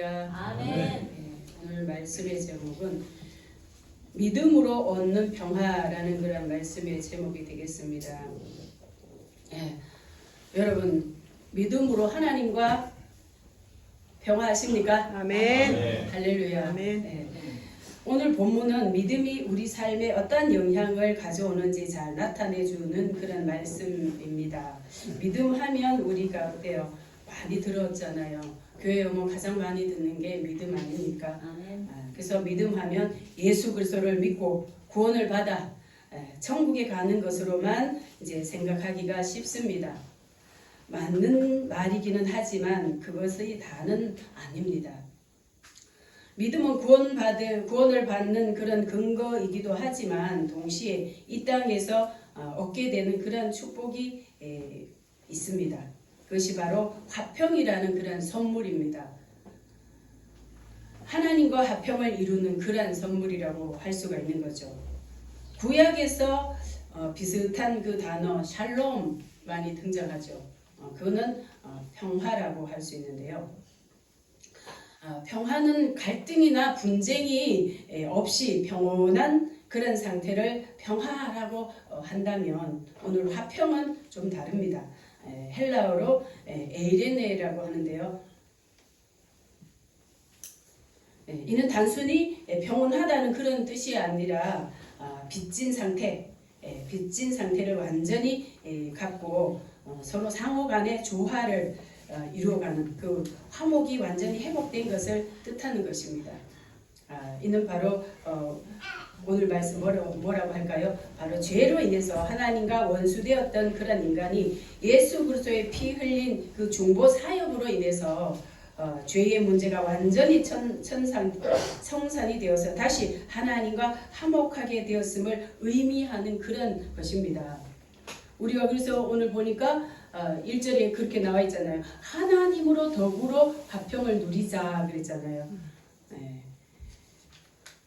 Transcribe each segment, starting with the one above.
아멘. 네, 오늘 말씀의 제목은 믿음으로 얻는 평화라는 그런 말씀의 제목이 되겠습니다. 여러분 믿음으로 하나님과 평화하십니까? 아멘. 네. 할렐루야. 아멘. 오늘 본문은 믿음이 우리 삶에 어떤 영향을 가져오는지 잘 나타내주는 그런 말씀입니다. 믿음하면 우리가 어때요? 많이 들었잖아요. 교회 오면 가장 많이 듣는 게 믿음 아닙니까? 아멘. 그래서 믿음하면 예수 그리스도를 믿고 구원을 받아 천국에 가는 것으로만 이제 생각하기가 쉽습니다. 맞는 말이기는 하지만 그것이 다는 아닙니다. 믿음은 구원을 받는 그런 근거이기도 하지만 동시에 이 땅에서 얻게 되는 그런 축복이 있습니다. 그것이 바로 화평이라는 그런 선물입니다. 하나님과 화평을 이루는 그러한 선물이라고 할 수가 있는 거죠. 구약에서 비슷한 그 단어 샬롬 많이 등장하죠. 그거는 평화라고 할 수 있는데요. 평화는 갈등이나 분쟁이 없이 평온한 그런 상태를 평화라고 한다면 오늘 화평은 좀 다릅니다. 헬라어로 에이레네라고 하는데요. 이는 단순히 평온하다는 그런 뜻이 아니라 빚진 상태를 완전히 갖고 서로 상호 간의 조화를 이루어가는 그 화목이 완전히 회복된 것을 뜻하는 것입니다. 이는 바로 오늘 말씀 뭐라고 할까요? 바로 죄로 인해서 하나님과 원수되었던 그런 인간이 예수 그리스도의 피 흘린 그 중보 사역으로 인해서 죄의 문제가 완전히 청산이 되어서 다시 하나님과 화목하게 되었음을 의미하는 그런 것입니다. 우리가 그래서 오늘 보니까 1절에 그렇게 나와 있잖아요. 하나님으로 더불어 화평을 누리자 그랬잖아요.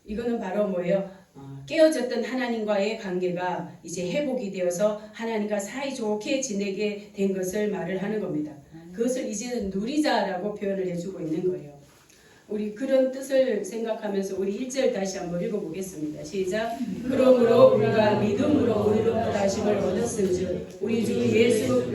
이거는 바로 뭐예요? 깨어졌던 하나님과의 관계가 이제 회복이 되어서 하나님과 사이좋게 지내게 된 것을 말을 하는 겁니다. 그것을 이제는 누리자라고 표현을 해주고 있는 거예요. 우리 그런 뜻을 생각하면서 우리 1절 다시 한번 읽어보겠습니다. 시작. 그러므로 우리가 믿음으로 의롭다 하심을 얻었은즉 우리 주 예수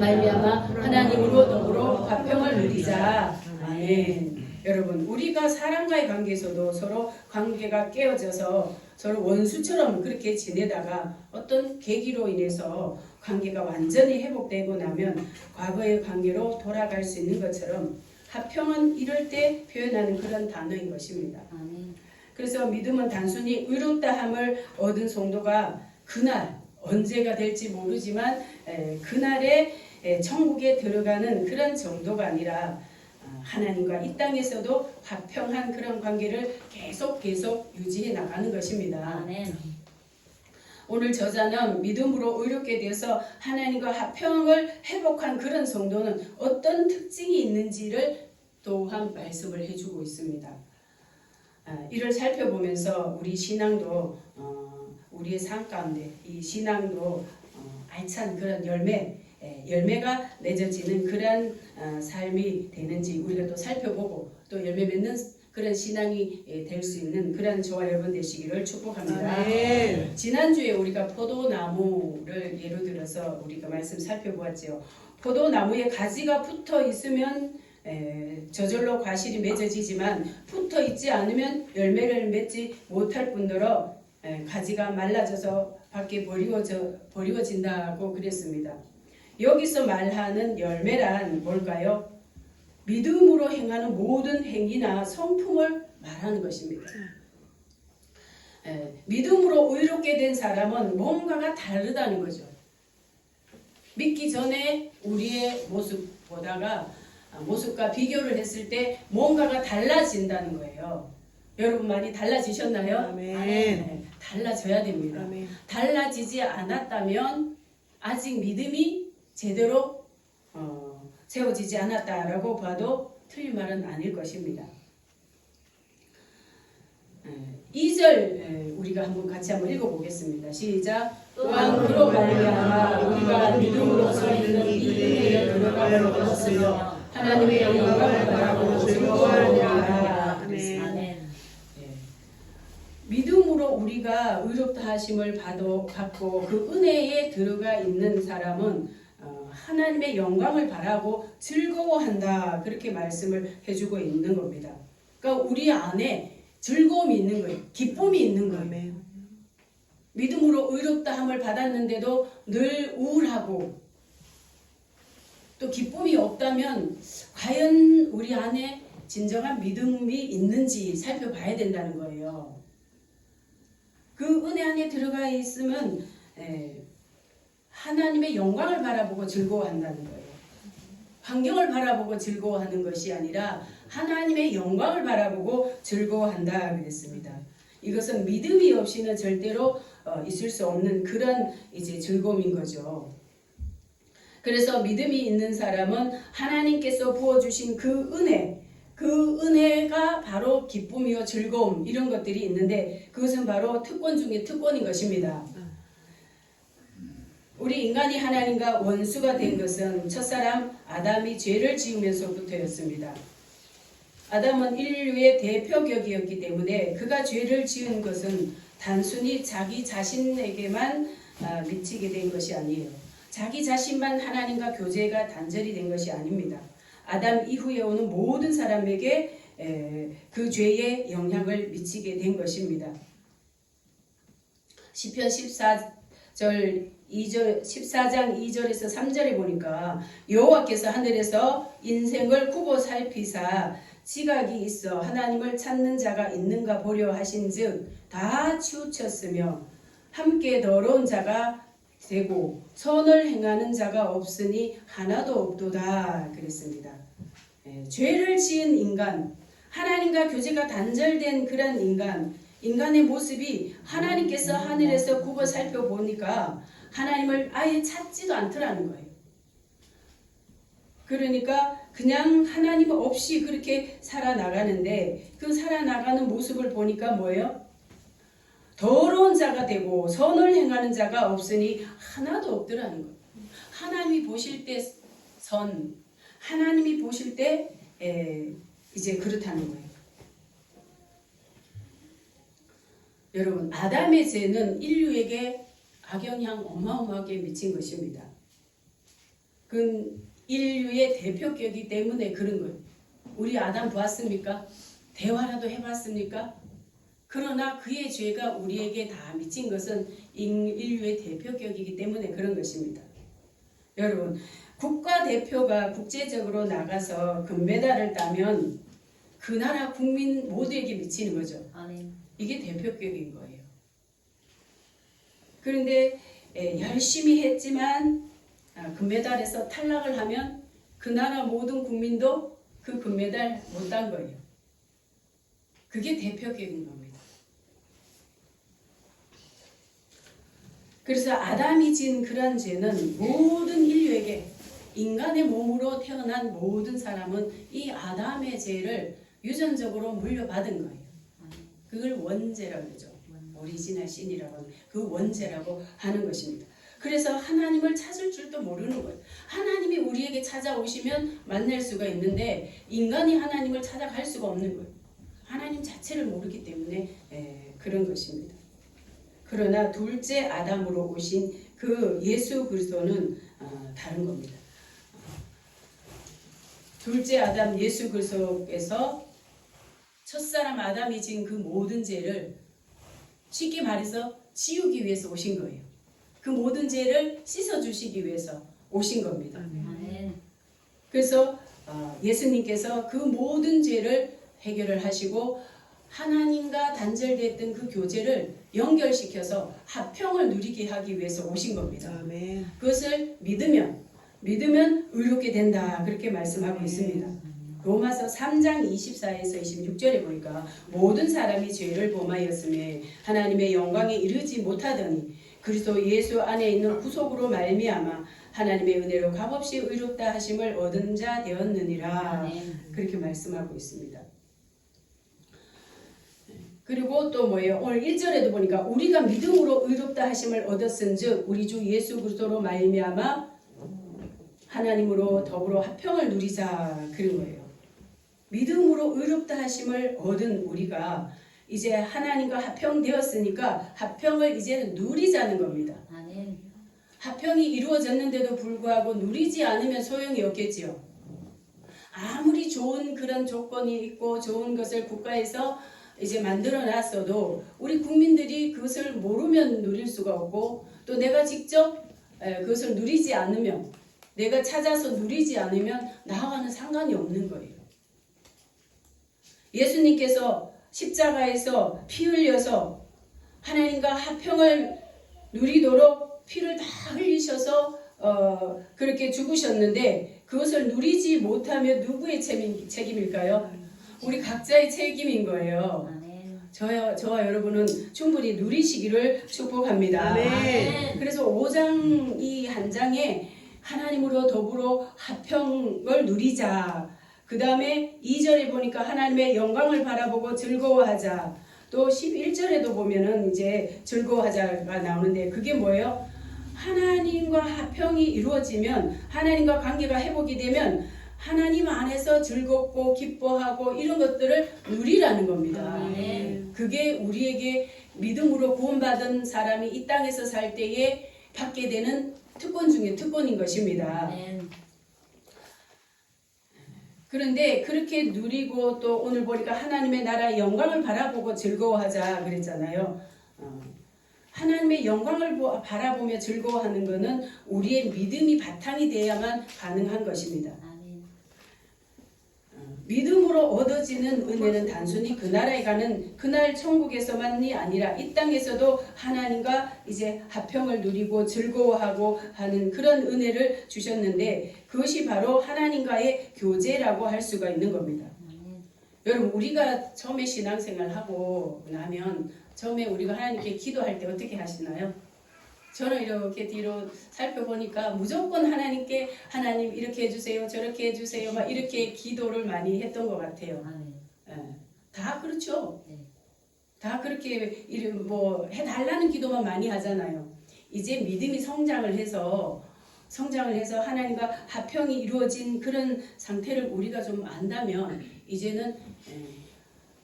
말미암아 하나님으로 더불어 화평을 누리자. 아멘. 여러분 우리가 사람과의 관계에서도 서로 관계가 깨어져서 서로 원수처럼 그렇게 지내다가 어떤 계기로 인해서 관계가 완전히 회복되고 나면 과거의 관계로 돌아갈 수 있는 것처럼 화평은 이럴 때 표현하는 그런 단어인 것입니다. 그래서 믿음은 단순히 의롭다함을 얻은 성도가 그날 언제가 될지 모르지만 그날에 천국에 들어가는 그런 정도가 아니라 하나님과 이 땅에서도 화평한 그런 관계를 계속 유지해 나가는 것입니다. 아멘. 오늘 저자는 믿음으로 의롭게 되어서 하나님과 화평을 회복한 그런 성도는 어떤 특징이 있는지를 또한 말씀을 해주고 있습니다. 이를 살펴보면서 우리 신앙도 우리의 삶 가운데 이 신앙도 알찬 그런 열매가 맺어지는 그런 삶이 되는지 우리가 또 살펴보고 또 열매 맺는 그런 신앙이 될 수 있는 그런 저와 여러분 되시기를 축복합니다. 아멘. 지난주에 우리가 포도나무를 예로 들어서 우리가 말씀 살펴보았죠. 포도나무에 가지가 붙어 있으면 저절로 과실이 맺어지지만 붙어 있지 않으면 열매를 맺지 못할 뿐더러 가지가 말라져서 밖에 버리워진다고 그랬습니다. 여기서 말하는 열매란 뭘까요? 믿음으로 행하는 모든 행위나 성품을 말하는 것입니다. 믿음으로 의롭게 된 사람은 뭔가가 다르다는 거죠. 믿기 전에 우리의 모습과 비교를 했을 때 뭔가가 달라진다는 거예요. 여러분 많이 달라지셨나요? 아멘. 달라져야 됩니다. 아멘. 달라지지 않았다면 아직 믿음이 제대로 세워지지 않았다라고 봐도 틀린 말은 아닐 것입니다. 2절 우리가 같이 한번 읽어보겠습니다. 시작. 또한 그로 말미암아 우리가 믿음으로써 있는 이 은혜에 들어감을 얻었으며 하나님의 영광을 바라보고 즐거워하리라. 아멘. 아멘. 믿음으로 우리가 의롭다 하심을 받고 그 은혜에 들어가 있는 사람은 하나님의 영광을 바라고 즐거워한다. 그렇게 말씀을 해주고 있는 겁니다. 그러니까 우리 안에 즐거움이 있는 거예요. 기쁨이 있는 거예요. 아멘. 믿음으로 의롭다 함을 받았는데도 늘 우울하고 또 기쁨이 없다면 과연 우리 안에 진정한 믿음이 있는지 살펴봐야 된다는 거예요. 그 은혜 안에 들어가 있으면 하나님의 영광을 바라보고 즐거워한다는 거예요. 환경을 바라보고 즐거워하는 것이 아니라 하나님의 영광을 바라보고 즐거워한다 그랬습니다. 이것은 믿음이 없이는 절대로 있을 수 없는 그런 이제 즐거움인 거죠. 그래서 믿음이 있는 사람은 하나님께서 부어주신 그 은혜가 바로 기쁨이요 즐거움 이런 것들이 있는데 그것은 바로 특권 중에 특권인 것입니다. 우리 인간이 하나님과 원수가 된 것은 첫사람 아담이 죄를 지으면서부터였습니다. 아담은 인류의 대표격이었기 때문에 그가 죄를 지은 것은 단순히 자기 자신에게만 미치게 된 것이 아니에요. 자기 자신만 하나님과 교제가 단절이 된 것이 아닙니다. 아담 이후에 오는 모든 사람에게 그 죄의 영향을 미치게 된 것입니다. 시편 14장 2절에서 3절에 보니까 여호와께서 하늘에서 인생을 굽어 살피사 지각이 있어 하나님을 찾는 자가 있는가 보려 하신즉 다 치우쳤으며 함께 더러운 자가 되고 선을 행하는 자가 없으니 하나도 없도다 그랬습니다. 죄를 지은 인간, 하나님과 교제가 단절된 그런 인간의 모습이 하나님께서 하늘에서 굽어 살펴보니까 하나님을 아예 찾지도 않더라는 거예요. 그러니까 그냥 하나님 없이 그렇게 살아나가는데 그 살아나가는 모습을 보니까 뭐예요? 더러운 자가 되고 선을 행하는 자가 없으니 하나도 없더라는 거예요. 하나님이 보실 때 하나님이 보실 때 이제 그렇다는 거예요. 여러분, 아담의 죄는 인류에게 악영향 어마어마하게 미친 것입니다. 그건 인류의 대표격이기 때문에 그런 거예요. 우리 아담 보았습니까? 대화라도 해봤습니까? 그러나 그의 죄가 우리에게 다 미친 것은 인류의 대표격이기 때문에 그런 것입니다. 여러분, 국가대표가 국제적으로 나가서 금메달을 따면 그 나라 국민 모두에게 미치는 거죠. 아멘. 이게 대표격인 거예요. 그런데 열심히 했지만 금메달에서 탈락을 하면 그 나라 모든 국민도 그 금메달 못 딴 거예요. 그게 대표격인 겁니다. 그래서 아담이 지은 그런 죄는 모든 인류에게 인간의 몸으로 태어난 모든 사람은 이 아담의 죄를 유전적으로 물려받은 거예요. 그걸 원죄라고 그러죠. 오리지널 신이라고 하는 그 원죄라고 하는 것입니다. 그래서 하나님을 찾을 줄도 모르는 거예요. 하나님이 우리에게 찾아오시면 만날 수가 있는데 인간이 하나님을 찾아갈 수가 없는 거예요. 하나님 자체를 모르기 때문에 그런 것입니다. 그러나 둘째 아담으로 오신 그 예수 그리스도는 다른 겁니다. 둘째 아담 예수 그리스도께서 첫사람 아담이 지은 그 모든 죄를 쉽게 말해서 지우기 위해서 오신 거예요. 그 모든 죄를 씻어주시기 위해서 오신 겁니다. 그래서 예수님께서 그 모든 죄를 해결을 하시고 하나님과 단절됐던 그 교제를 연결시켜서 합평을 누리게 하기 위해서 오신 겁니다. 아멘. 그것을 믿으면 의롭게 된다 그렇게 말씀하고 있습니다. 로마서 3장 24에서 26절에 보니까 모든 사람이 죄를 범하였으며 하나님의 영광에 이르지 못하더니 그리스도 예수 안에 있는 구속으로 말미암아 하나님의 은혜로 값없이 의롭다 하심을 얻은 자 되었느니라. 그렇게 말씀하고 있습니다. 그리고 또 뭐예요? 오늘 1절에도 보니까 우리가 믿음으로 의롭다 하심을 얻었은즉 우리 주 예수 그리스도로 말미암아 하나님으로 더불어 화평을 누리자 그런 거예요. 믿음으로 의롭다 하심을 얻은 우리가 이제 하나님과 화평되었으니까 화평을 이제는 누리자는 겁니다. 아멘. 화평이 이루어졌는데도 불구하고 누리지 않으면 소용이 없겠지요. 아무리 좋은 그런 조건이 있고 좋은 것을 국가에서 이제 만들어 놨어도 우리 국민들이 그것을 모르면 누릴 수가 없고 또 내가 직접 그것을 누리지 않으면 내가 찾아서 누리지 않으면 나와는 상관이 없는 거예요. 예수님께서 십자가에서 피 흘려서 하나님과 화평을 누리도록 피를 다 흘리셔서 그렇게 죽으셨는데 그것을 누리지 못하면 누구의 책임일까요? 우리 각자의 책임인 거예요. 아멘. 저와 여러분은 충분히 누리시기를 축복합니다. 아멘. 그래서 5장 이 한 장에 하나님으로 더불어 화평을 누리자. 그 다음에 2절에 보니까 하나님의 영광을 바라보고 즐거워하자. 또 11절에도 보면은 이제 즐거워하자가 나오는데 그게 뭐예요? 하나님과 화평이 이루어지면 하나님과 관계가 회복이 되면 하나님 안에서 즐겁고 기뻐하고 이런 것들을 누리라는 겁니다. 아멘. 그게 우리에게 믿음으로 구원받은 사람이 이 땅에서 살 때에 받게 되는 특권 중에 특권인 것입니다. 아멘. 그런데 그렇게 누리고 또 오늘 보니까 하나님의 나라의 영광을 바라보고 즐거워하자 그랬잖아요. 하나님의 영광을 바라보며 즐거워하는 것은 우리의 믿음이 바탕이 되어야만 가능한 것입니다. 아멘. 믿음으로 얻어지는 은혜는 단순히 그 나라에 가는 그날 천국에서만이 아니라 이 땅에서도 하나님과 이제 화평을 누리고 즐거워하고 하는 그런 은혜를 주셨는데 그것이 바로 하나님과의 교제라고 할 수가 있는 겁니다. 아멘. 여러분 우리가 처음에 신앙생활 하고 나면 처음에 우리가 하나님께 기도할 때 어떻게 하시나요? 저는 이렇게 뒤로 살펴보니까 무조건 하나님께 하나님 이렇게 해주세요 저렇게 해주세요 막 이렇게 기도를 많이 했던 것 같아요. 아멘. 예, 다 그렇죠. 네. 다 그렇게 뭐 해달라는 기도만 많이 하잖아요. 이제 믿음이 성장을 해서 하나님과 화평이 이루어진 그런 상태를 우리가 좀 안다면 이제는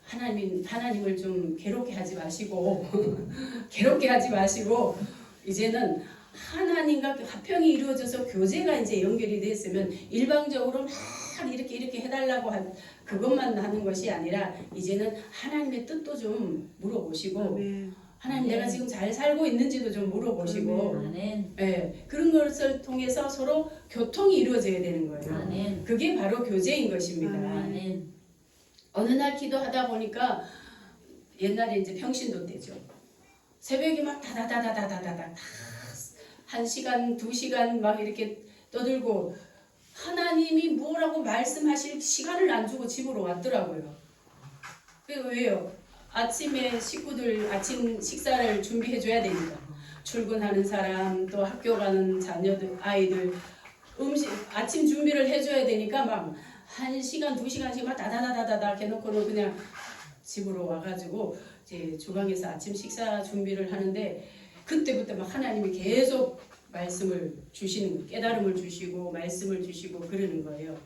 하나님을 좀 괴롭게 하지 마시고 이제는 하나님과 화평이 이루어져서 교제가 이제 연결이 됐으면 일방적으로 막 이렇게 해달라고 그것만 하는 것이 아니라 이제는 하나님의 뜻도 좀 물어보시고 아멘. 하나님 내가 지금 잘 살고 있는지도 좀 물어보시고 아멘. 그런 것을 통해서 서로 교통이 이루어져야 되는 거예요. 아멘. 그게 바로 교제인 것입니다. 아멘. 어느 날 기도하다 보니까 옛날에 이제 평신도 때죠. 새벽에 막 다다다다다다다 1시간, 2시간 막 이렇게 떠들고 하나님이 뭐라고 말씀하실 시간을 안 주고 집으로 왔더라고요. 그게 왜요? 아침에 식구들 아침 식사를 준비해 줘야 되니까 출근하는 사람 또 학교 가는 자녀들 아이들 아침 준비를 해줘야 되니까 막 1시간, 2시간씩 막 다다다다다 해놓고는 그냥 집으로 와가지고 이제 주방에서 아침 식사 준비를 하는데 그때부터 막 하나님이 계속 말씀을 주시는 거예요. 깨달음을 주시고 말씀을 주시고 그러는 거예요.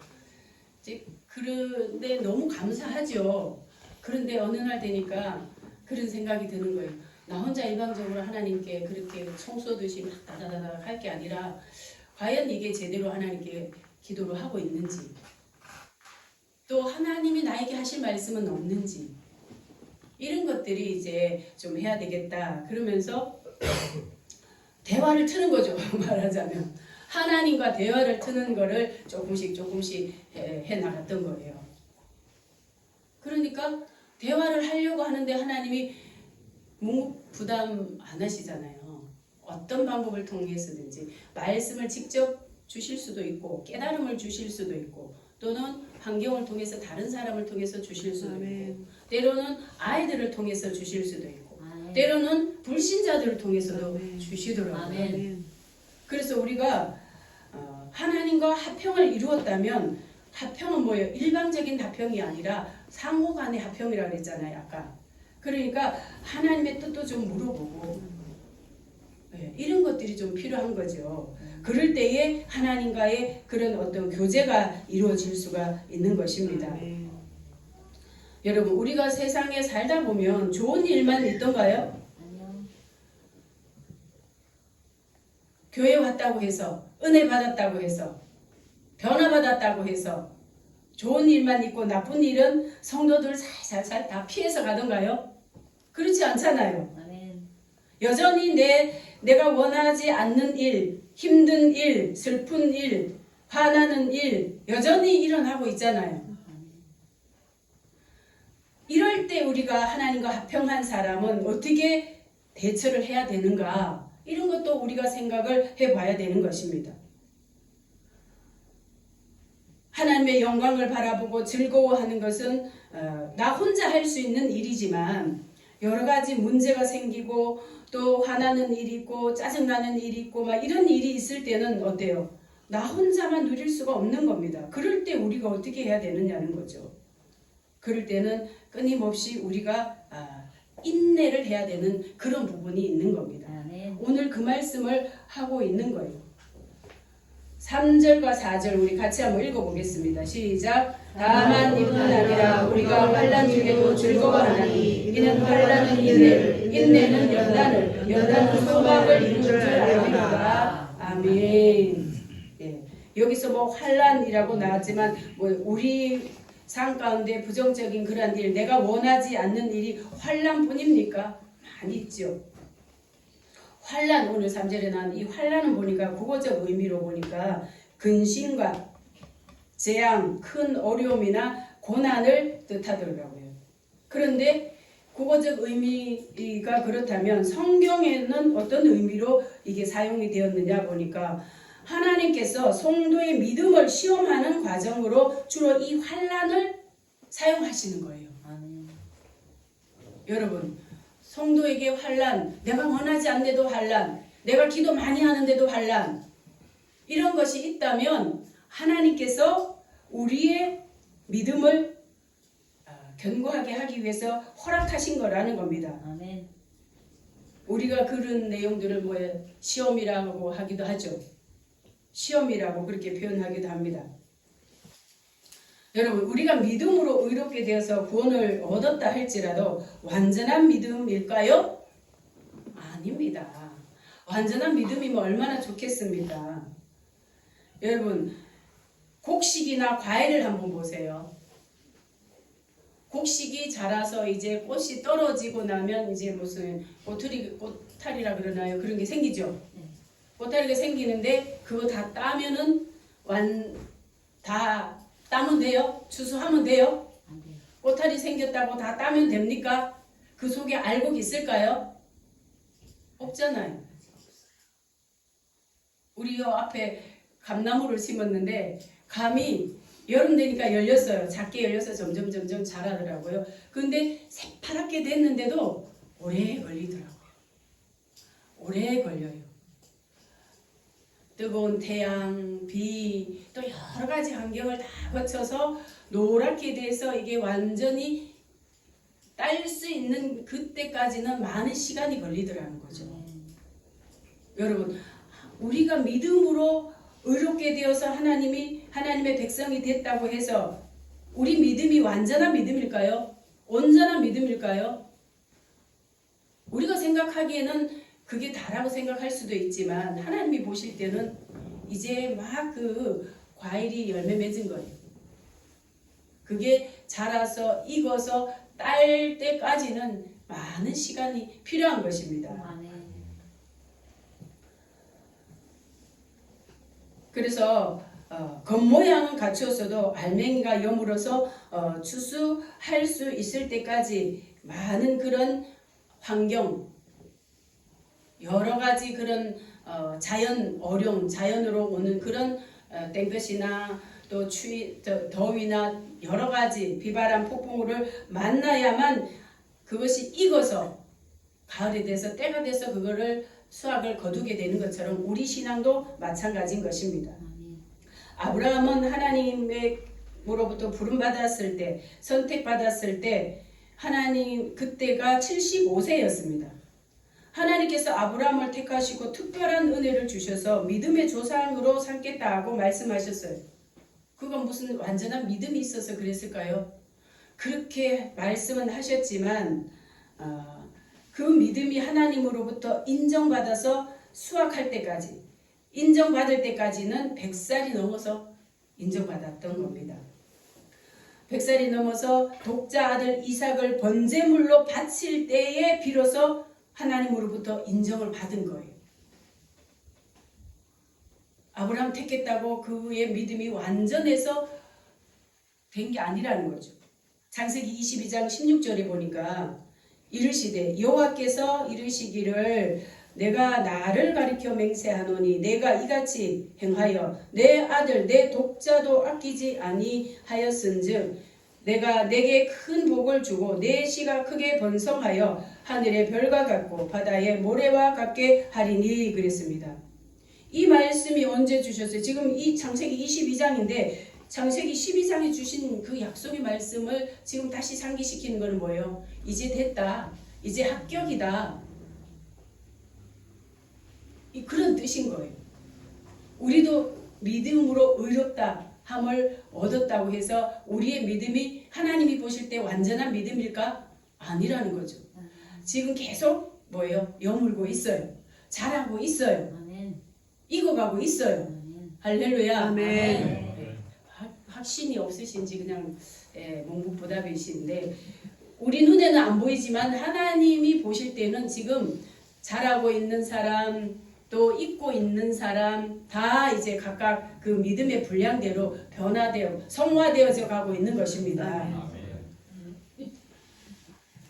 이제 그런데 너무 감사하죠. 그런데 어느 날 되니까 그런 생각이 드는 거예요. 나 혼자 일방적으로 하나님께 그렇게 청소듯이 막 다다다다 할 게 아니라 과연 이게 제대로 하나님께 기도를 하고 있는지 또 하나님이 나에게 하실 말씀은 없는지 이런 것들이 이제 좀 해야 되겠다 그러면서 대화를 트는 거죠. 말하자면 하나님과 대화를 트는 거를 조금씩 해 나갔던 거예요. 그러니까 대화를 하려고 하는데 하나님이 부담 안 하시잖아요. 어떤 방법을 통해서든지 말씀을 직접 주실 수도 있고 깨달음을 주실 수도 있고 또는 환경을 통해서 다른 사람을 통해서 주실 수도 있고 때로는 아이들을 통해서 주실 수도 있고 때로는 불신자들을 통해서도 주시더라고요. 그래서 우리가 하나님과 화평을 이루었다면 화평은 뭐예요? 일방적인 화평이 아니라 상호 간의 화평이라고 그랬잖아요. 아까. 그러니까 하나님의 뜻도 좀 물어보고 이런 것들이 좀 필요한 거죠. 그럴 때에 하나님과의 그런 어떤 교제가 이루어질 수가 있는 것입니다. 아멘. 여러분, 우리가 세상에 살다 보면 좋은 일만 있던가요? 아니요. 교회 왔다고 해서, 은혜 받았다고 해서, 변화받았다고 해서 좋은 일만 있고 나쁜 일은 성도들 살살살 다 피해서 가던가요? 그렇지 않잖아요. 아멘. 여전히 내가 원하지 않는 일, 힘든 일, 슬픈 일, 화나는 일 여전히 일어나고 있잖아요. 이럴 때 우리가 하나님과 합평한 사람은 어떻게 대처를 해야 되는가? 이런 것도 우리가 생각을 해봐야 되는 것입니다. 하나님의 영광을 바라보고 즐거워하는 것은 나 혼자 할 수 있는 일이지만 여러 가지 문제가 생기고 또 화나는 일이 있고 짜증나는 일이 있고 막 이런 일이 있을 때는 어때요? 나 혼자만 누릴 수가 없는 겁니다. 그럴 때 우리가 어떻게 해야 되느냐는 거죠. 그럴 때는 끊임없이 우리가 인내를 해야 되는 그런 부분이 있는 겁니다. 아멘. 오늘 그 말씀을 하고 있는 거예요. 3절과 4절 우리 같이 한번 읽어보겠습니다. 시작. 다만 이뿐 아니라 우리가 환난 중에도 즐거워하나니 이는 환난은 인내를, 인내는 연단을, 연단은 소망을 이룰 줄 알미로다. 아멘. 예. 여기서 뭐 환난이라고 나왔지만 뭐 우리 삶 가운데 부정적인 그런 일, 내가 원하지 않는 일이 환난뿐입니까? 많이 있죠. 환난, 오늘 3절에 나온 이 환난은 보니까 국어적 의미로 보니까 근심과 재앙, 큰 어려움이나 고난을 뜻하더라고요. 그런데 국어적 의미가 그렇다면 성경에는 어떤 의미로 이게 사용이 되었느냐 보니까 하나님께서 성도의 믿음을 시험하는 과정으로 주로 이 환난을 사용하시는 거예요. 아멘. 여러분, 성도에게 환난, 내가 원하지 않는데도 환난, 내가 기도 많이 하는데도 환난, 이런 것이 있다면 하나님께서 우리의 믿음을 견고하게 하기 위해서 허락하신 거라는 겁니다. 아멘. 우리가 그런 내용들을 뭐 시험이라고 하기도 하죠. 시험이라고 그렇게 표현하기도 합니다. 여러분, 우리가 믿음으로 의롭게 되어서 구원을 얻었다 할지라도 완전한 믿음일까요? 아닙니다. 완전한 믿음이면 얼마나 좋겠습니까? 여러분, 곡식이나 과일을 한번 보세요. 곡식이 자라서 이제 꽃이 떨어지고 나면 이제 무슨 꼬타리라 그러나요? 그런 게 생기죠. 꼬타리가 생기는데 그거 다 따면은 다 따면 돼요? 추수하면 돼요? 안 돼요. 꼬타리 생겼다고 다 따면 됩니까? 그 속에 알곡 있을까요? 없잖아요. 우리 요 앞에 감나무를 심었는데 감이 여름 되니까 열렸어요. 작게 열려서 점점 자라더라고요. 근데 새파랗게 됐는데도 오래 걸리더라고요. 오래 걸려요. 뜨거운 태양, 비, 또 여러 가지 환경을 다 거쳐서 노랗게 돼서 이게 완전히 딸 수 있는 그때까지는 많은 시간이 걸리더라는 거죠. 여러분, 우리가 믿음으로 의롭게 되어서 하나님의 백성이 됐다고 해서 우리 믿음이 완전한 믿음일까요? 온전한 믿음일까요? 우리가 생각하기에는 그게 다라고 생각할 수도 있지만 하나님이 보실 때는 이제 막 그 과일이 열매 맺은 거예요. 그게 자라서 익어서 딸 때까지는 많은 시간이 필요한 것입니다. 아멘. 그래서 겉모양은 갖추었어도 알맹이가 여물어서 추수할 수 있을 때까지 많은 그런 환경, 여러 가지 그런 자연 어려움, 자연으로 오는 그런 땡볕이나 또 추위, 더위나 여러 가지 비바람, 폭풍우를 만나야만 그것이 익어서 가을이 돼서 때가 돼서 그거를 수확을 거두게 되는 것처럼 우리 신앙도 마찬가지인 것입니다. 아브라함은 하나님으로부터 부름받았을 때, 선택받았을 때 하나님 그때가 75세였습니다. 하나님께서 아브라함을 택하시고 특별한 은혜를 주셔서 믿음의 조상으로 삼겠다고 말씀하셨어요. 그건 무슨 완전한 믿음이 있어서 그랬을까요? 그렇게 말씀은 하셨지만 그 믿음이 하나님으로부터 인정받아서 수확할 때까지, 인정받을 때까지는 100살이 넘어서 인정받았던 겁니다. 100살이 넘어서 독자 아들 이삭을 번제물로 바칠 때에 비로소 하나님으로부터 인정을 받은 거예요. 아브라함 택했다고 그의 믿음이 완전해서 된 게 아니라는 거죠. 창세기 22장 16절에 보니까 이르시되 여호와께서 이르시기를 내가 나를 가리켜 맹세하노니 내가 이같이 행하여 내 아들 내 독자도 아끼지 아니하였은즉 내가 내게 큰 복을 주고 내 씨가 크게 번성하여 하늘의 별과 같고 바다의 모래와 같게 하리니 그랬습니다. 이 말씀이 언제 주셨어요? 지금 이 창세기 22장인데 창세기 12장에 주신 그 약속의 말씀을 지금 다시 상기시키는 것은 뭐예요? 이제 됐다. 이제 합격이다. 그런 뜻인 거예요. 우리도 믿음으로 의롭다 함을 얻었다고 해서 우리의 믿음이 하나님이 보실 때 완전한 믿음일까? 아니라는 거죠. 지금 계속 뭐예요? 여물고 있어요. 잘하고 있어요. 익어가고 있어요. 할렐루야. 아멘. 확신이 없으신지 그냥 몽구보답이신데 우리 눈에는 안 보이지만 하나님이 보실 때는 지금 잘하고 있는 사람 또 잊고 있는 사람 다 이제 각각 그 믿음의 분량대로 변화되어 성화되어져 가고 있는 것입니다.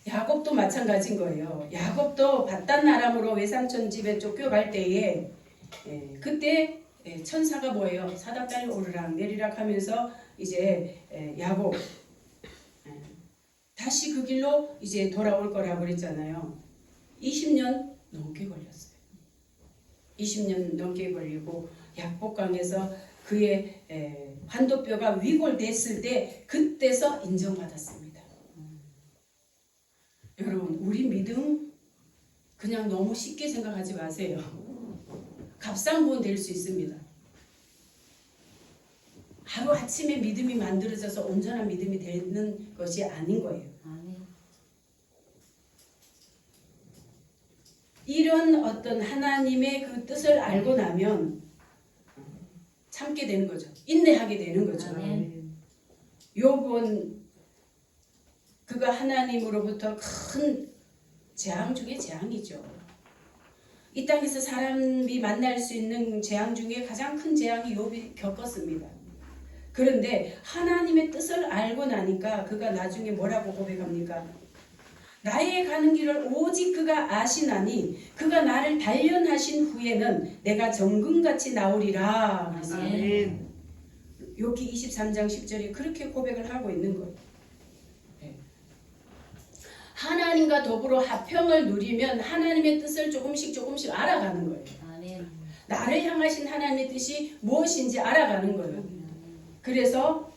야곱도 마찬가지인 거예요. 야곱도 바단 아람으로 외삼촌 집에 쫓겨갈 때에 그때 천사가 뭐예요? 사닥다리 오르락 내리락 하면서 이제 야곱 다시 그 길로 이제 돌아올 거라고 그랬잖아요. 20년 넘게 걸렸어요. 20년 넘게 걸리고 약복강에서 그의 환도뼈가 위골됐을 때 그때서 인정받았습니다. 여러분 우리 믿음 그냥 너무 쉽게 생각하지 마세요. 갑상부은 될 수 있습니다. 하루아침에 믿음이 만들어져서 온전한 믿음이 되는 것이 아닌 거예요. 이런 어떤 하나님의 그 뜻을 알고 나면 참게 되는 거죠. 인내하게 되는 거죠. 욥은 그가 하나님으로부터 큰 재앙 중에 재앙이죠. 이 땅에서 사람이 만날 수 있는 재앙 중에 가장 큰 재앙이 욥이 겪었습니다. 그런데 하나님의 뜻을 알고 나니까 그가 나중에 뭐라고 고백합니까? 나의 가는 길을 오직 그가 아시나니 그가 나를 단련하신 후에는 내가 정금같이 나오리라. 아멘. 욥기 23장 10절에 그렇게 고백을 하고 있는 거예요. 하나님과 더불어 화평을 누리면 하나님의 뜻을 조금씩 알아가는 거예요. 나를 향하신 하나님의 뜻이 무엇인지 알아가는 거예요. 그래서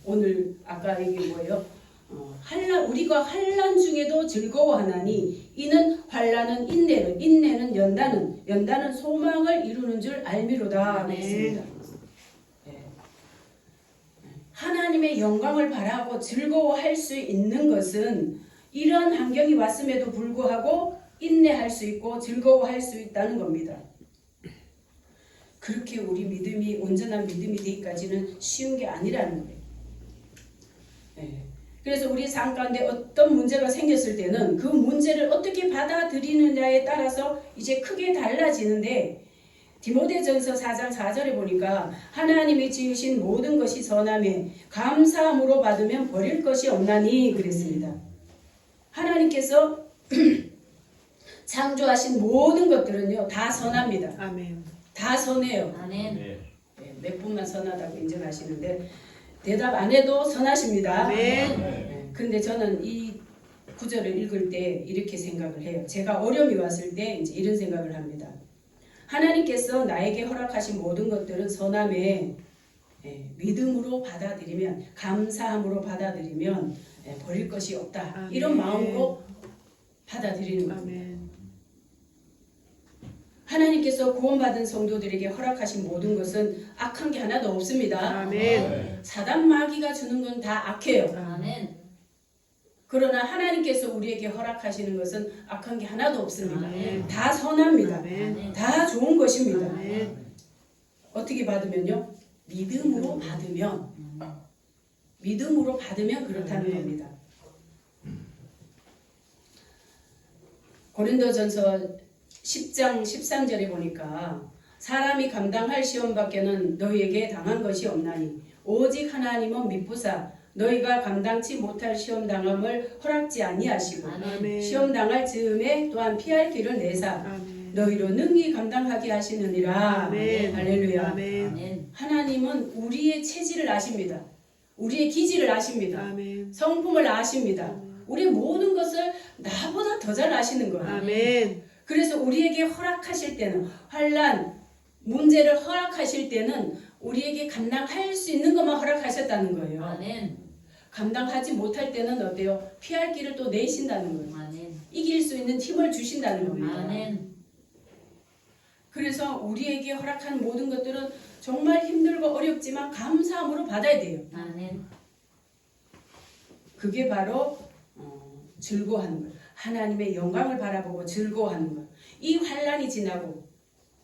오늘 아까 얘기 뭐예요? 우리가 환난 중에도 즐거워하나니 이는 환난은 인내를, 인내는 연단은, 연단은 소망을 이루는 줄 알미로다 했습니다. 하나님의 영광을 바라고 즐거워할 수 있는 것은 이런 환경이 왔음에도 불구하고 인내할 수 있고 즐거워할 수 있다는 겁니다. 그렇게 우리 믿음이 온전한 믿음이 되기까지는 쉬운 게 아니라는 거예요. 그래서 우리 삶 가운데 어떤 문제가 생겼을 때는 그 문제를 어떻게 받아들이느냐에 따라서 이제 크게 달라지는데 디모데전서 4장 4절에 보니까 하나님이 지으신 모든 것이 선함에 감사함으로 받으면 버릴 것이 없나니 그랬습니다. 하나님께서 창조하신 모든 것들은요 다 선합니다. 아멘. 다 선해요. 아멘. 몇 분만 선하다고 인정하시는데 대답 안 해도 선하십니다. 아멘. 그런데 저는 이 구절을 읽을 때 이렇게 생각을 해요. 제가 어려움이 왔을 때 이제 이런 생각을 합니다. 하나님께서 나에게 허락하신 모든 것들은 선함에 믿음으로 받아들이면 감사함으로 받아들이면 버릴 것이 없다. 아멘. 이런 마음으로 받아들이는 겁니다. 아멘. 하나님께서 구원받은 성도들에게 허락하신 모든 것은 악한 게 하나도 없습니다. 아멘. 사단 마귀가 주는 건 다 악해요. 아멘. 그러나 하나님께서 우리에게 허락하시는 것은 악한 게 하나도 없습니다. 아멘. 다 선합니다. 아멘. 다 좋은 것입니다. 아멘. 어떻게 받으면요? 믿음으로 받으면, 믿음으로 받으면 그렇다는 아멘. 겁니다. 고린도전서 10장 13절에 보니까 사람이 감당할 시험밖에는 너희에게 당한 것이 없나니 오직 하나님은 미쁘사 너희가 감당치 못할 시험 당함을 허락지 아니하시고 아멘. 시험 당할 즈음에 또한 피할 길을 내사 아멘. 너희로 능히 감당하게 하시느니라. 아멘. 할렐루야. 아멘. 아멘. 하나님은 우리의 체질을 아십니다. 우리의 기질을 아십니다. 아멘. 성품을 아십니다. 우리 모든 것을 나보다 더 잘 아시는 거예요. 아멘. 그래서 우리에게 허락하실 때는 환난, 문제를 허락하실 때는 우리에게 감당할 수 있는 것만 허락하셨다는 거예요. 아멘. 감당하지 못할 때는 어때요? 피할 길을 또 내신다는 거예요. 아멘. 이길 수 있는 힘을 주신다는 겁니다. 아멘. 그래서 우리에게 허락한 모든 것들은 정말 힘들고 어렵지만 감사함으로 받아야 돼요. 아멘. 그게 바로 즐거워하는 거예요. 하나님의 영광을 바라보고 즐거워하는 거예요. 이 환난이 지나고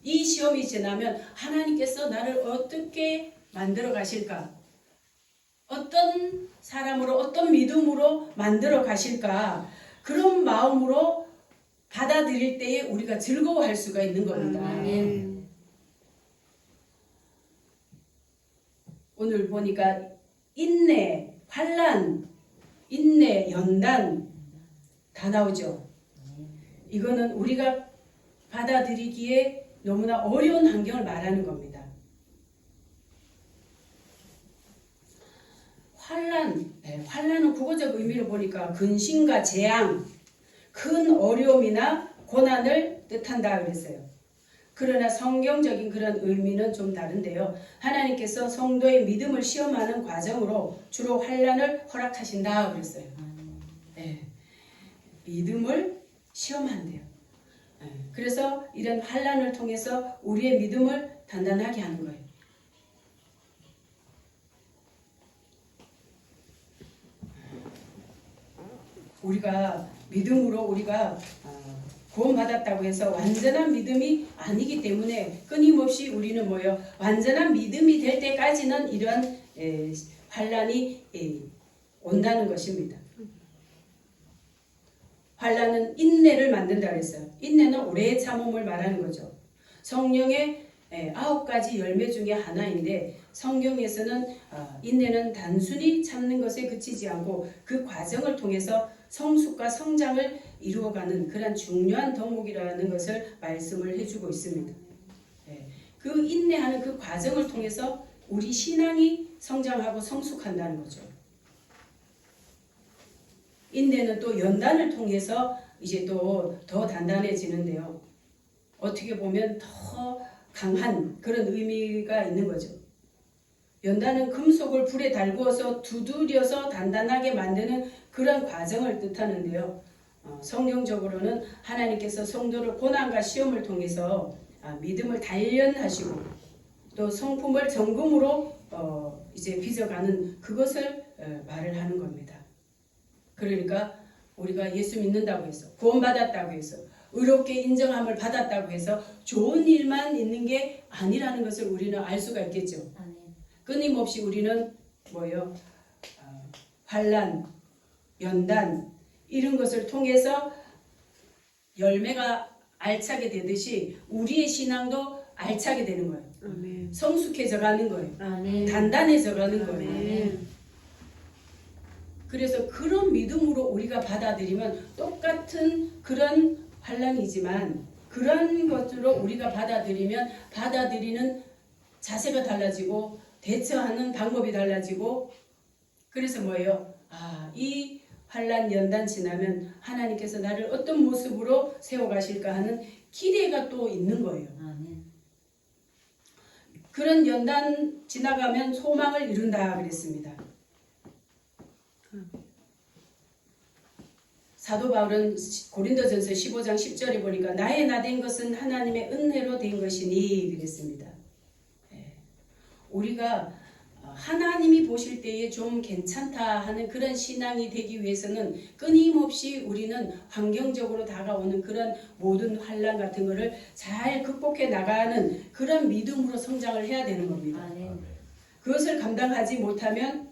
이 시험이 지나면 하나님께서 나를 어떻게 만들어 가실까? 어떤 사람으로 어떤 믿음으로 만들어 가실까? 그런 마음으로 받아들일 때에 우리가 즐거워할 수가 있는 겁니다. 아멘. 오늘 보니까 인내, 환난, 인내, 연단 다 나오죠. 이거는 우리가 받아들이기에 너무나 어려운 환경을 말하는 겁니다. 환난은 국어적 의미로 보니까 근심과 재앙, 큰 어려움이나 고난을 뜻한다 그랬어요. 그러나 성경적인 그런 의미는 좀 다른데요. 하나님께서 성도의 믿음을 시험하는 과정으로 주로 환난을 허락하신다 그랬어요. 네. 믿음을 시험한대요. 네. 그래서 이런 환난을 통해서 우리의 믿음을 단단하게 하는 거예요. 우리가 믿음으로 우리가 구원받았다고 해서 완전한 믿음이 아니기 때문에 끊임없이 우리는 뭐요? 완전한 믿음이 될 때까지는 이런 환난이 온다는 것입니다. 환난은 인내를 만든다 그랬어요. 인내는 오래 참음을 말하는 거죠. 성령의 9가지 열매 중에 하나인데 성경에서는 인내는 단순히 참는 것에 그치지 않고 그 과정을 통해서 성숙과 성장을 이루어가는 그런 중요한 덕목이라는 것을 말씀을 해주고 있습니다. 그 인내하는 그 과정을 통해서 우리 신앙이 성장하고 성숙한다는 거죠. 인내는 또 연단을 통해서 이제 또 더 단단해지는데요. 어떻게 보면 더 강한 그런 의미가 있는 거죠. 연단은 금속을 불에 달구어서 두드려서 단단하게 만드는 그런 과정을 뜻하는데요. 성경적으로는 하나님께서 성도를 고난과 시험을 통해서 믿음을 단련하시고 또 성품을 정금으로 이제 빚어가는 그것을 말을 하는 겁니다. 그러니까 우리가 예수 믿는다고 해서 구원받았다고 해서 의롭게 인정함을 받았다고 해서 좋은 일만 있는 게 아니라는 것을 우리는 알 수가 있겠죠. 아멘. 끊임없이 우리는 뭐요? 환난, 연단 이런 것을 통해서 열매가 알차게 되듯이 우리의 신앙도 알차게 되는 거예요. 아멘. 성숙해져 가는 거예요. 아멘. 단단해져 가는 거예요. 아멘. 그래서 그런 믿음으로 우리가 받아들이면 똑같은 그런 환난이지만 그런 것으로 우리가 받아들이면 받아들이는 자세가 달라지고 대처하는 방법이 달라지고 그래서 뭐예요? 이 환난 연단 지나면 하나님께서 나를 어떤 모습으로 세워가실까 하는 기대가 또 있는 거예요. 아멘. 그런 연단 지나가면 소망을 이룬다 그랬습니다. 사도 바울은 고린도전서 15장 10절에 보니까 나의 나된 것은 하나님의 은혜로 된 것이니 그랬습니다. 우리가 하나님이 보실 때에 좀 괜찮다 하는 그런 신앙이 되기 위해서는 끊임없이 우리는 환경적으로 다가오는 그런 모든 환난 같은 것을 잘 극복해 나가는 그런 믿음으로 성장을 해야 되는 겁니다. 그것을 감당하지 못하면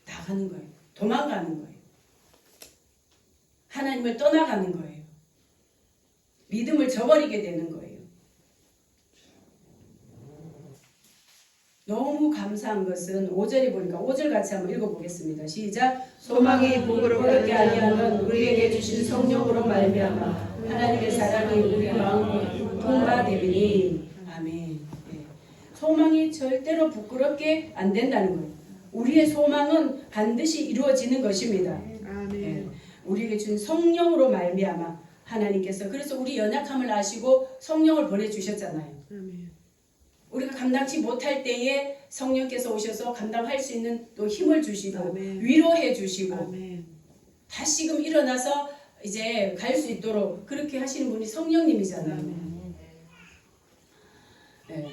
나가는 거예요. 도망가는 거예요. 하나님을 떠나가는 거예요. 믿음을 저버리게 되는 거예요. 너무 감사한 것은 5절에 보니까 5절 같이 한번 읽어보겠습니다. 시작. 소망이 부끄럽게 아니하는 우리에게 주신 성령으로 말미암아 하나님의 사랑이 우리 마음에 통과되리니. 아멘. 소망이 절대로 부끄럽게 안 된다는 거예요. 우리의 소망은 반드시 이루어지는 것입니다. 아멘. 우리에게 준 성령으로 말미암아 하나님께서 그래서 우리 연약함을 아시고 성령을 보내주셨잖아요. 아멘. 우리가 감당치 못할 때에 성령께서 오셔서 감당할 수 있는 또 힘을 주시고 아멘. 위로해 주시고 아멘. 다시금 일어나서 이제 갈 수 있도록 그렇게 하시는 분이 성령님이잖아요. 아멘.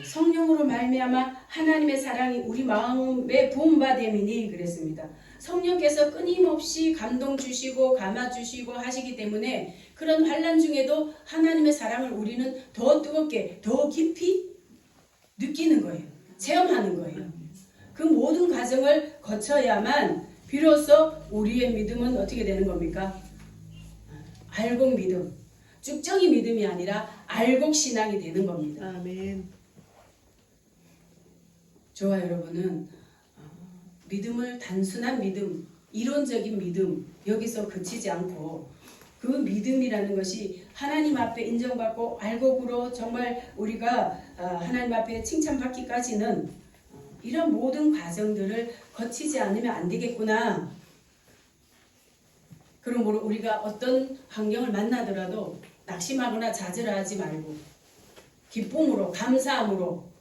성령으로 말미암아 하나님의 사랑이 우리 마음에 부음받음이니 그랬습니다. 성령께서 끊임없이 감동 주시고 감화 주시고 하시기 때문에 그런 환난 중에도 하나님의 사랑을 우리는 더 뜨겁게 더 깊이 느끼는 거예요. 체험하는 거예요. 그 모든 과정을 거쳐야만 비로소 우리의 믿음은 어떻게 되는 겁니까? 알곡 믿음. 쭉정이 믿음이 아니라 알곡 신앙이 되는 겁니다. 아멘. 저와 여러분은 믿음을 단순한 믿음, 이론적인 믿음 여기서 그치지 않고 그 믿음이라는 것이 하나님 앞에 인정받고 알곡으로 정말 우리가 하나님 앞에 칭찬받기까지는 이런 모든 과정들을 거치지 않으면 안 되겠구나. 그러므로 우리가 어떤 환경을 만나더라도 낙심하거나 좌절하지 말고 기쁨으로 감사함으로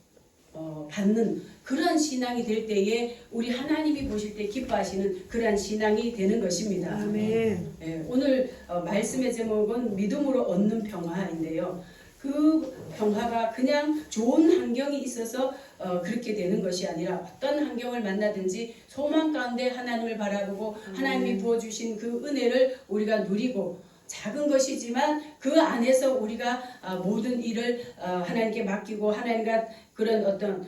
받는 그런 신앙이 될 때에 우리 하나님이 보실 때 기뻐하시는 그러한 신앙이 되는 것입니다. 아멘. 오늘 말씀의 제목은 믿음으로 얻는 평화인데요. 그 평화가 그냥 좋은 환경이 있어서 그렇게 되는 것이 아니라 어떤 환경을 만나든지 소망 가운데 하나님을 바라보고 하나님이 부어주신 그 은혜를 우리가 누리고 작은 것이지만 그 안에서 우리가 모든 일을 하나님께 맡기고 하나님과 그런 어떤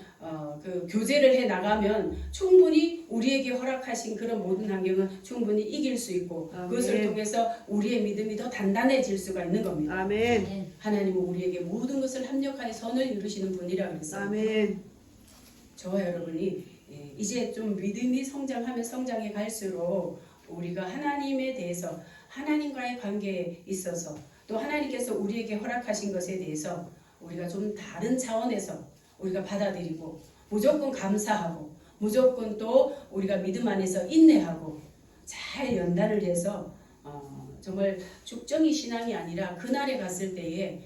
그 교제를 해 나가면 충분히 우리에게 허락하신 그런 모든 환경은 충분히 이길 수 있고 아멘. 그것을 통해서 우리의 믿음이 더 단단해질 수가 있는 겁니다. 아멘. 하나님은 우리에게 모든 것을 합력하여 선을 이루시는 분이라 그랬어요. 아멘. 저와 여러분이 이제 좀 믿음이 성장하면 성장해 갈수록 우리가 하나님에 대해서 하나님과의 관계에 있어서 또 하나님께서 우리에게 허락하신 것에 대해서 우리가 좀 다른 차원에서 우리가 받아들이고 무조건 감사하고 무조건 또 우리가 믿음 안에서 인내하고 잘 연단을 해서 정말 죽정이 신앙이 아니라 그날에 갔을 때에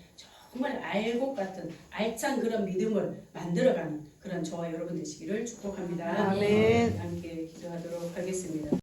정말 알곡 같은 알찬 그런 믿음을 만들어가는 그런 저와 여러분 되시기를 축복합니다. 아멘. 함께 기도하도록 하겠습니다.